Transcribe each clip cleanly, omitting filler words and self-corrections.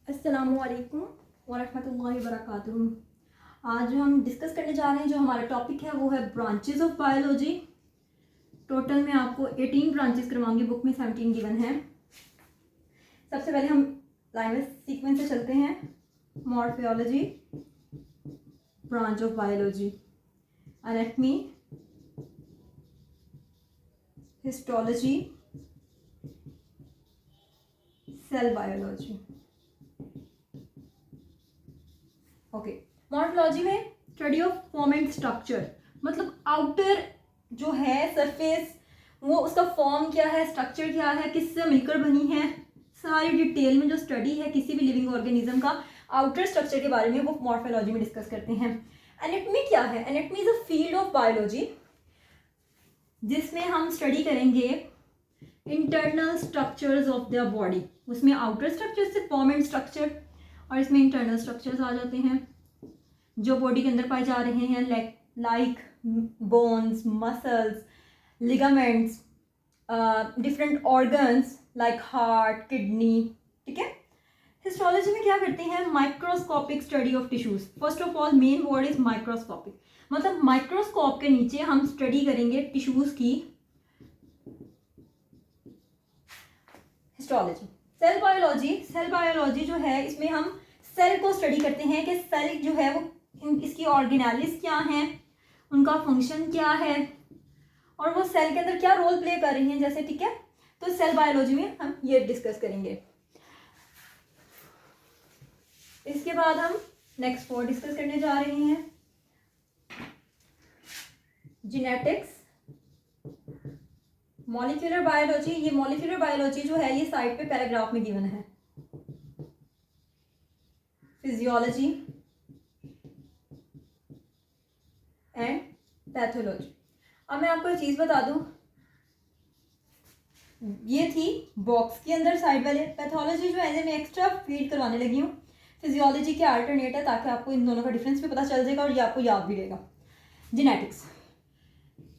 अस्सलामुअलैकुम वरहमतुल्लाहि वबरकातुहू। आज जो हम डिस्कस करने जा रहे हैं, जो हमारा टॉपिक है वो है ब्रांचेस ऑफ बायोलॉजी। टोटल में आपको 18 ब्रांचेस करवाऊंगी, बुक में 17 गिवन है। सबसे पहले हम लाइन सीक्वेंस से चलते हैं। Morphology, branch of biology, anatomy, histology, cell biology. Okay, morphology में study of form and structure, मतलब आउटर जो है सरफेस, वो उसका फॉर्म क्या है, स्ट्रक्चर क्या है, किससे मिलकर बनी है, सारी डिटेल में जो स्टडी है किसी भी लिविंग ऑर्गेनिज्म का आउटर स्ट्रक्चर के बारे में, वो मॉर्फोलॉजी में डिस्कस करते हैं। एनाटमी क्या है? Anatomy is a field of biology जिसमें हम स्टडी करेंगे internal structures of the body. उसमें आउटर स्ट्रक्चर से फॉर्म एंड स्ट्रक्चर, और इसमें इंटरनल स्ट्रक्चर्स आ जाते हैं जो बॉडी के अंदर पाए जा रहे हैं, like bones, muscles, ligaments, different organs like heart, kidney. ठीक है। हिस्टोलॉजी में क्या करते हैं? Microscopic study of tissues. First of all main word is microscopic, मतलब माइक्रोस्कोप के नीचे हम स्टडी करेंगे टिश्यूज की। Histology. Cell biology, cell biology जो है इसमें हम सेल को स्टडी करते हैं कि सेल जो है वो इसकी ऑर्गेनेलिस क्या हैं, उनका फंक्शन क्या है, और वो सेल के अंदर क्या रोल प्ले कर रही हैं जैसे। ठीक है, तो सेल बायोलॉजी में हम ये डिस्कस करेंगे। इसके बाद हम नेक्स्ट वर्ड डिस्कस करने जा रहे हैं, जेनेटिक्स, मॉलिक्यूलर बायोलॉजी। ये मॉलिक्यूलर बायोलॉजी जो है ये साइड पे पैराग्राफ में गिवन है। Physiology and pathology. अब मैं आपको एक चीज बता दूं, ये थी बॉक्स के अंदर साइड वाले। पैथोलॉजी जो है मैं एक्स्ट्रा फीड करवाने लगी हूँ, फिजियोलॉजी के अल्टरनेट है, ताकि आपको इन दोनों का डिफरेंस भी पता चल जाएगा और ये आपको याद भी रहेगा। जेनेटिक्स,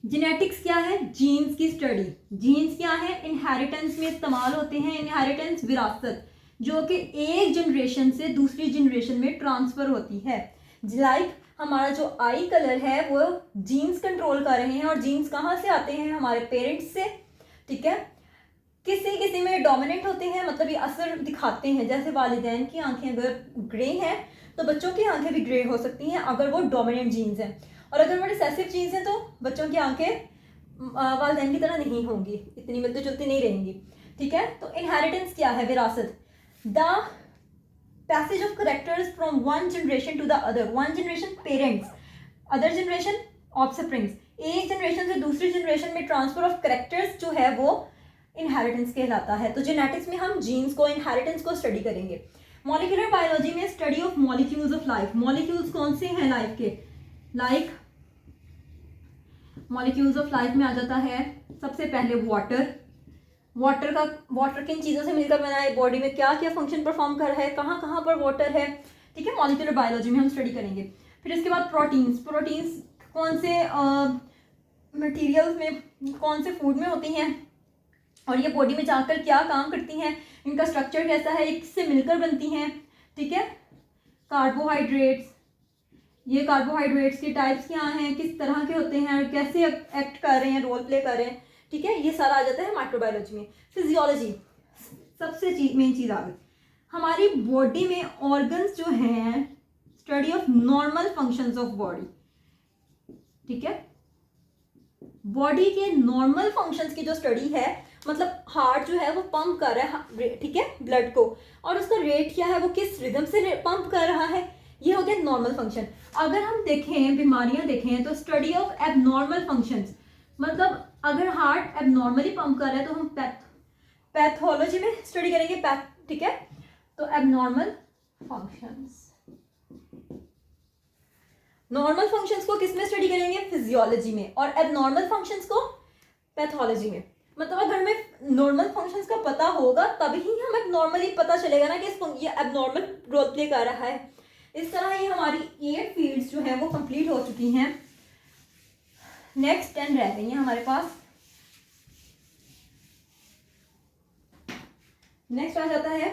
जेनेटिक्स क्या है? जीन्स की स्टडी। जीन्स क्या है? इनहेरिटेंस में इस्तेमाल होते हैं। इनहेरिटेंस विरासत, जो कि एक जनरेशन से दूसरी जनरेशन में ट्रांसफर होती है। लाइक हमारा जो आई कलर है वो जीन्स कंट्रोल कर रहे हैं, और जीन्स कहाँ से आते हैं? हमारे पेरेंट्स से। ठीक है, किसी किसी में डोमिनेंट होते हैं, मतलब ये असर दिखाते हैं। जैसे वालिदैन की आंखें अगर ग्रे हैं तो बच्चों की आंखें भी ग्रे हो सकती हैं अगर वो डोमिनेंट जीन्स हैं, और अगर वो रिसेसिव जीन्स हैं तो बच्चों की आंखें वालिदैन की तरह नहीं होंगी, इतनी मिलती जुलती नहीं रहेंगी। ठीक है, तो इनहेरिटेंस क्या है? विरासत। The passage of characters from one generation to the other. One generation parents, other generation offsprings. एक जनरेशन से दूसरी जनरेशन में ट्रांसफर ऑफ कैरेक्टर्स जो है वो इनहेरिटेंस कहलाता है। तो जेनेटिक्स में हम जीन्स को, इनहेरिटेंस को स्टडी करेंगे। मॉलिक्यूलर बायोलॉजी में study of molecules of life. Molecules कौन से हैं लाइफ के? लाइक मॉलिक्यूल्स ऑफ लाइफ में आ जाता है सबसे पहले वाटर। वाटर किन चीज़ों से मिलकर बना है, बॉडी में क्या क्या फंक्शन परफॉर्म कर रहा है, कहाँ कहाँ पर वाटर है। ठीक है, मॉलिक्यूलर बायोलॉजी में हम स्टडी करेंगे। फिर इसके बाद प्रोटीन्स। प्रोटीन्स कौन से मटेरियल्स में, कौन से फूड में होती हैं, और ये बॉडी में जाकर क्या काम करती हैं, इनका स्ट्रक्चर कैसा है, किससे मिलकर बनती हैं। ठीक है, कार्बोहाइड्रेट्स, ये कार्बोहाइड्रेट्स की टाइप्स क्या हैं, किस तरह के होते हैं, और कैसे एक्ट कर रहे हैं, रोल प्ले कर रहे हैं। ठीक है, ये सारा आ जाता है माइक्रोबायोलॉजी में। फिजियोलॉजी, सबसे मेन चीज़ आ गई हमारी बॉडी में ऑर्गन्स जो हैं, study of normal functions of body. ठीक है, बॉडी के नॉर्मल फंक्शंस की जो स्टडी है, मतलब हार्ट जो है वो पंप कर रहा है, ठीक है, ब्लड को, और उसका रेट क्या है, वो किस रिदम से पंप कर रहा है, ये हो गया नॉर्मल फंक्शन। अगर हम देखें, बीमारियां देखें, तो स्टडी ऑफ एबनॉर्मल फंक्शंस, मतलब अगर हार्ट एबनॉर्मली पंप कर रहा है तो हम पैथोलॉजी में स्टडी करेंगे। ठीक है, तो एबनॉर्मल फंक्शंस, नॉर्मल फंक्शंस को किस में स्टडी करेंगे? फिजियोलॉजी में, और एबनॉर्मल फंक्शंस को पैथोलॉजी में। मतलब अगर हमें नॉर्मल फंक्शंस का पता होगा तभी हमें नॉर्मली पता चलेगा ना कि ये एबनॉर्मल रोल प्ले कर रहा है। इस तरह ये हमारी 8 फील्ड्स जो है वो कंप्लीट हो चुकी हैं। नेक्स्ट 10 रह गई हैं हमारे पास। नेक्स्ट आ जाता है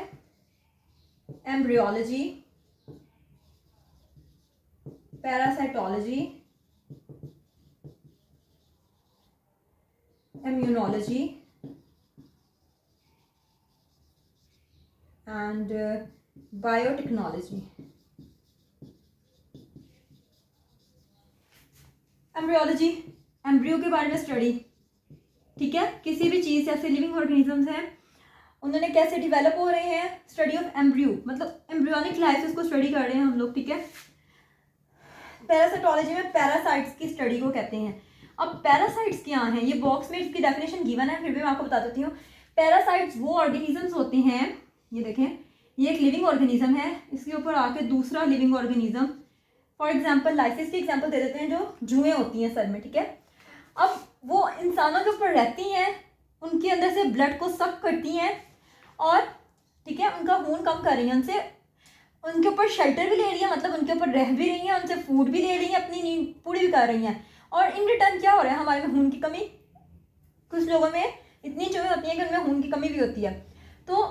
embryology, parasitology, immunology and biotechnology. Embryology, embryo के बारे में स्टडी, ठीक है, किसी भी चीज़ जैसे लिविंग ऑर्गेनिजम्स हैं उन्होंने कैसे डेवलप हो रहे हैं, स्टडी ऑफ एम्ब्रियो, मतलब एम्ब्रियोनिक लाइफ इसको स्टडी कर रहे हैं हम लोग, ठीक है। पैरासाइटोलॉजी में पैरासाइट्स की स्टडी को कहते हैं। अब पैरासाइट्स क्या हैं, ये बॉक्स में इसकी डेफिनेशन गिवन है, फिर भी मैं आपको बता देती हूँ। पैरासाइट्स वो ऑर्गेनिजम्स होते हैं, ये देखें, ये एक लिविंग ऑर्गेनिज्म है, इसके ऊपर आके दूसरा living organism, for example lysis की एग्जाम्पल दे देते हैं, जो जुएँ होती हैं सर में, ठीक है। अब वो इंसानों के ऊपर रहती हैं, उनके अंदर से ब्लड को सक करती हैं और ठीक है उनका खून कम कर रही हैं, उनसे उनके ऊपर शेल्टर भी ले रही है, मतलब उनके ऊपर रह भी रही हैं, उनसे फूड भी ले रही हैं, अपनी नीड पूरी भी कर रही हैं, और इन रिटर्न क्या हो रहा है, हमारे में खून की कमी, कुछ लोगों में इतनी चूहें होती हैं कि उनमें खून की कमी भी होती है। तो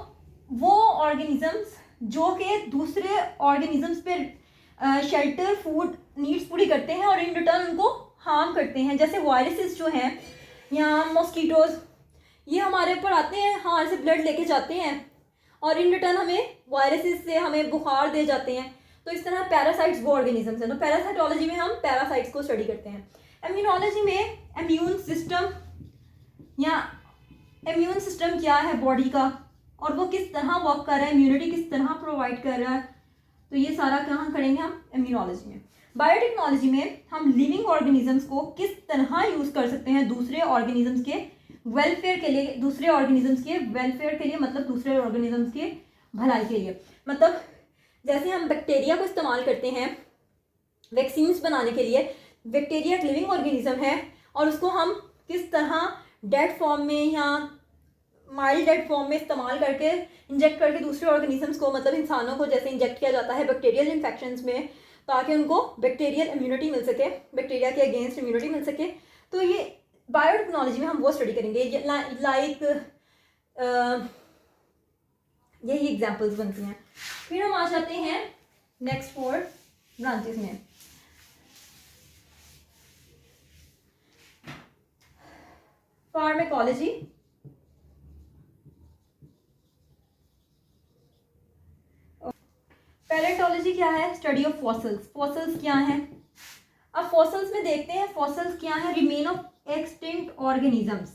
वो ऑर्गेनिजम्स जो कि दूसरे ऑर्गेनिजम्स पे शेल्टर फूड नीड्स पूरी करते हैं और इन रिटर्न उनको हार्म करते हैं, जैसे वायरसेस जो हैं या मॉस्किटोज, ये हमारे ऊपर आते हैं, हमारे से ब्लड लेके जाते हैं और इन रिटर्न हमें वायरसेस से हमें बुखार दे जाते हैं। तो इस तरह पैरासाइट्स वो ऑर्गेनिजम्स हैं। तो पैरासाइटोलॉजी में हम पैरासाइट्स को स्टडी करते हैं। इम्यूनोलॉजी में इम्यून सिस्टम या इम्यून सिस्टम क्या है बॉडी का और वो किस तरह वर्क कर रहा है, इम्यूनिटी किस तरह प्रोवाइड कर रहा है, तो ये सारा कहाँ करेंगे हम, इम्यूनोलॉजी में। बायोटेक्नोलॉजी में हम लिविंग ऑर्गेनिजम्स को किस तरह यूज़ कर सकते हैं दूसरे ऑर्गेनिजम्स के वेलफेयर के लिए, दूसरे ऑर्गेनिजम्स के वेलफेयर के लिए, मतलब दूसरे ऑर्गेनिजम्स के भलाई के लिए। मतलब जैसे हम बैक्टीरिया को इस्तेमाल करते हैं वैक्सीन्स बनाने के लिए, बैक्टीरिया एक लिविंग ऑर्गेनिज्म है और उसको हम किस तरह डेड फॉर्म में या माइल्ड डेड फॉर्म में इस्तेमाल करके इंजेक्ट करके दूसरे ऑर्गेनिजम्स को, मतलब इंसानों को जैसे इंजेक्ट किया जाता है बैक्टीरियल इन्फेक्शंस में, ताकि उनको बैक्टीरियल इम्यूनिटी मिल सके, बैक्टीरिया के अगेंस्ट इम्यूनिटी मिल सके। तो ये बायोटेक्नोलॉजी में हम वो स्टडी करेंगे, लाइक यही एग्जांपल्स बनती हैं। फिर हम आ जाते हैं नेक्स्ट 4 ब्रांचेस में। फार्माकोलॉजी, पैलेंटोलॉजी क्या है, स्टडी ऑफ फॉसिल्स, फॉसिल्स क्या हैं। अब फॉसिल्स में देखते हैं फॉसिल्स क्या है, remain of extinct organisms.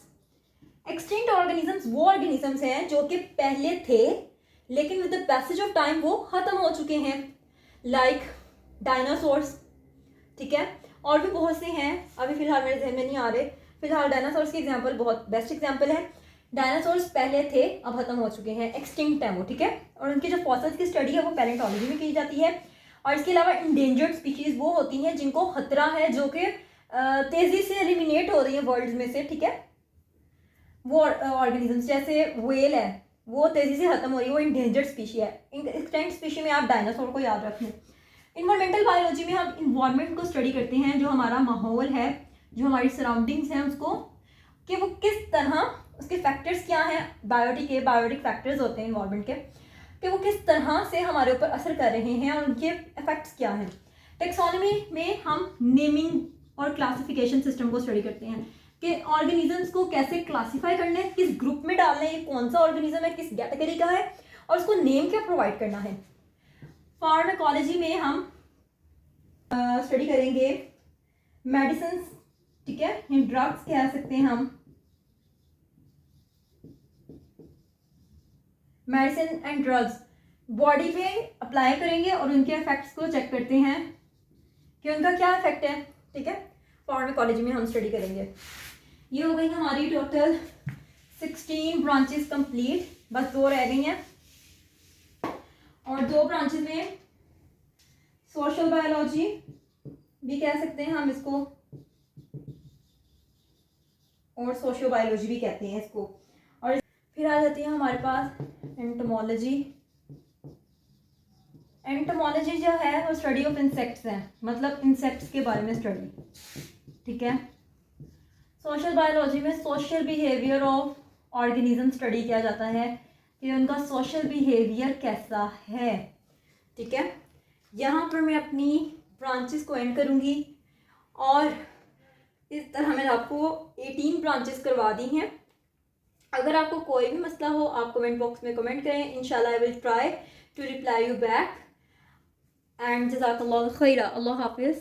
Extinct organisms वो ऑर्गेनिजम्स हैं जो कि पहले थे लेकिन with the passage of time वो खत्म हो चुके हैं, लाइक डायनासोर्स, ठीक है, और भी बहुत से हैं, अभी फिलहाल मेरे ध्यान में नहीं आ रहे। फिलहाल डायनासोर्स की एग्जांपल बहुत बेस्ट एग्जांपल है। डायनासोर्स पहले थे अब खत्म हो चुके हैं, एक्सटिंक्ट है वो, ठीक है। और उनकी जो फॉसिल्स की स्टडी है वो पैलेंटोलॉजी में की जाती है। और इसके अलावा इंडेंजर्ड स्पीशीज वो होती हैं जिनको खतरा है, जो कि तेजी से एलिमिनेट हो रही है वर्ल्ड में से, ठीक है। वो ऑर्गेनिजम्स जैसे व्हेल है वो तेजी से खत्म हो रही है, वो इंडेंजर्ड स्पीशी है। एक्सटिंक्ट स्पीशी में आप डायनासोर को याद रखें। इन्वायरमेंटल बायोलॉजी में हम इन्वायरमेंट को स्टडी करते हैं, जो हमारा माहौल है, जो हमारी सराउंडिंग्स हैं उसको, कि वो किस तरह, उसके फैक्टर्स क्या हैं, बायोटिक फैक्टर्स होते हैं इन्वायरमेंट के, कि वो किस तरह से हमारे ऊपर असर कर रहे हैं और उनके इफेक्ट्स क्या हैं। टेक्सोनॉमी में हम नेमिंग और क्लासिफिकेशन सिस्टम को स्टडी करते हैं कि ऑर्गेनिजम्स को कैसे क्लासीफाई करना है, किस ग्रुप में डालना है, ये कौन सा ऑर्गेनिज्म है, किस कैटेगरी का है और उसको नेम क्या प्रोवाइड करना है। फार्माकोलॉजी में हम स्टडी करेंगे मेडिसिन, ठीक है, या ड्रग्स कह सकते हैं हम, मेडिसिन एंड ड्रग्स बॉडी पे अप्लाई करेंगे और उनके इफेक्ट्स को चेक करते हैं कि उनका क्या इफेक्ट है, ठीक है। फार्माकोलॉजी में हम स्टडी करेंगे। ये हो गई हमारी टोटल 16 ब्रांचेस कंप्लीट, बस 2 रह गई हैं। और 2 ब्रांचेस में सोशल बायोलॉजी भी कह सकते हैं हम इसको, और सोशियो बायोलॉजी भी कहते हैं इसको। और फिर आ जाती है हमारे पास एंटोमोलॉजी। एंटोमोलॉजी जो है वो स्टडी ऑफ इंसेक्ट्स है, मतलब इंसेक्ट्स के बारे में स्टडी, ठीक है। सोशल बायोलॉजी में social behaviour of organism study किया जाता है, कि उनका सोशल बिहेवियर कैसा है। ठीक है, यहाँ पर मैं अपनी ब्रांचेस को एंड करूँगी और इस तरह मैंने आपको 18 ब्रांचेस करवा दी हैं। अगर आपको कोई भी मसला हो आप कमेंट बॉक्स में कमेंट करें, इंशाल्लाह I will try to reply you back. And जज़ाकल्लाहु खैरा, अल्लाह हाफिज़।